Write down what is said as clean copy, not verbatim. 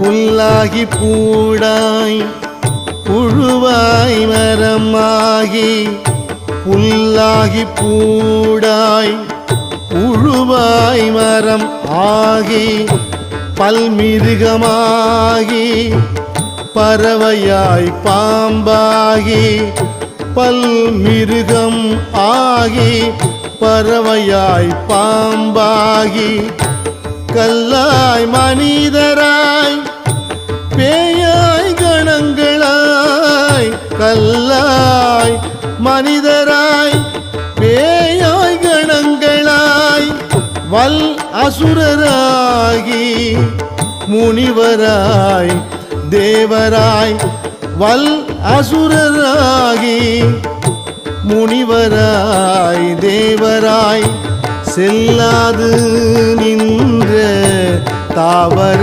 புல்லாகி பூடாய் புழுவாய் மரமாகி புல்லாகி பூடாய் புழுவாய் மரம் ஆகி பல்மிருகமாகி பறவையாய் பாம்பாகி பல்மிருகம் ஆகி பறவையாய் பாம்பாகி கல்லாய் மனிதராய் பேயாய் கணங்களாய் கல்லாய் மனிதராய் பேயாய் கணங்களாய் வல் அசுரராகி முனிவராய் தேவராய் வல் அசுரராகி முனிவராய் தேவராய் செல்லாது நின்ற தாவர